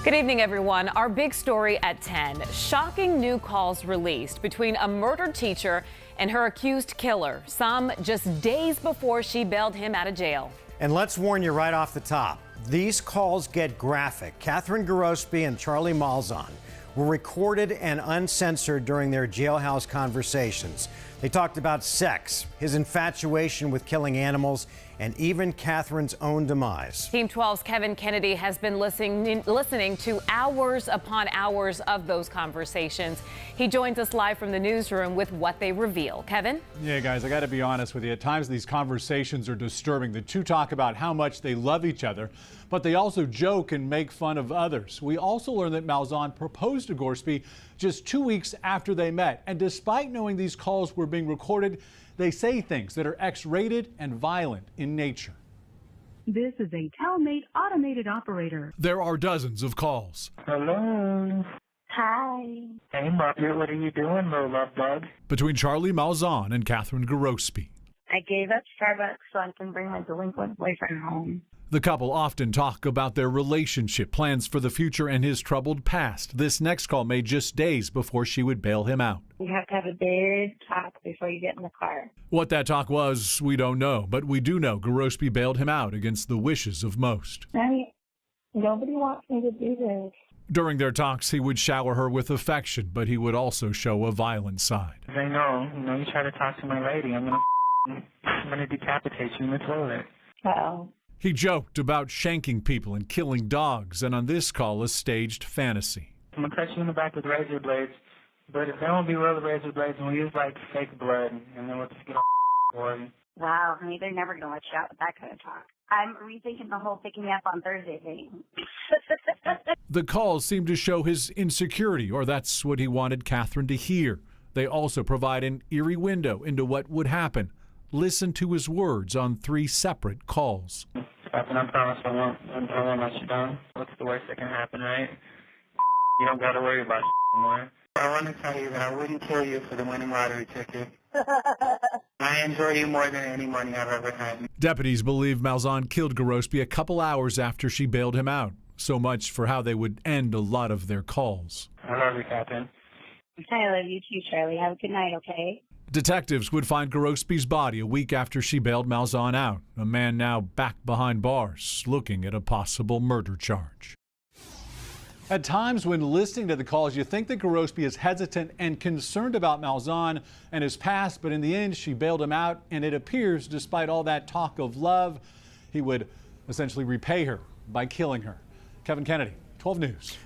Good evening, everyone. Our big story at 10. Shocking new calls released between a murdered teacher and her accused killer, some just days before she bailed him out of jail. And let's warn you right off the top, these calls get graphic. Cathryn Gorospe and Charlie Malzahn were recorded and uncensored during their jailhouse conversations. They talked about sex, his infatuation with killing animals, and even Cathryn's own demise. Team 12's Kevin Kennedy has been listening to hours upon hours of those conversations. He joins us live from the newsroom with what they reveal. Kevin? Yeah, guys, I got to be honest with you. At times, these conversations are disturbing. The two talk about how much they love each other, but they also joke and make fun of others. We also learned that Malzahn proposed to Gorospe just 2 weeks after they met. And despite knowing these calls were being recorded, they say things that are X-rated and violent in nature. This is a Telmate automated operator. There are dozens of calls. Hello. Hi. Hey, Margaret, what are you doing, little love bug? Between Charlie Malzahn and Cathryn Gorospe. I gave up Starbucks so I can bring my delinquent boyfriend home. The couple often talk about their relationship, plans for the future, and his troubled past. This next call made just days before she would bail him out. You have to have a big talk before you get in the car. What that talk was, we don't know, but we do know Gorospe bailed him out against the wishes of most. I mean, nobody wants me to do this. During their talks, he would shower her with affection, but he would also show a violent side. They know, you try to talk to my lady, I'm gonna decapitate you in the toilet. Uh-oh. He joked about shanking people and killing dogs, and on this call, a staged fantasy. I'm gonna cut you in the back with razor blades, but if they won't be real razor blades, we'll use like fake blood, and then we'll just get for you. Wow, honey, they're never going to let you out with that kind of talk. I'm rethinking the whole picking me up on Thursday thing. The calls seemed to show his insecurity, or that's what he wanted Cathryn to hear. They also provide an eerie window into what would happen. Listen to his words on 3 separate calls. And I promise I won't let you down. What's the worst that can happen, right? You don't gotta worry about anymore. I want to tell you that I wouldn't kill you for the winning lottery ticket. I enjoy you more than any money I've ever had. Deputies believe Malzahn killed Gorospe a couple hours after she bailed him out. So much for how they would end a lot of their calls. I love you, Cathryn. I love you too, Charlie. Have a good night, okay? Detectives would find Gorospe's body a week after she bailed Malzahn out, a man now back behind bars, looking at a possible murder charge. At times when listening to the calls, you think that Gorospe is hesitant and concerned about Malzahn and his past, but in the end, she bailed him out, and it appears, despite all that talk of love, he would essentially repay her by killing her. Kevin Kennedy, 12 News.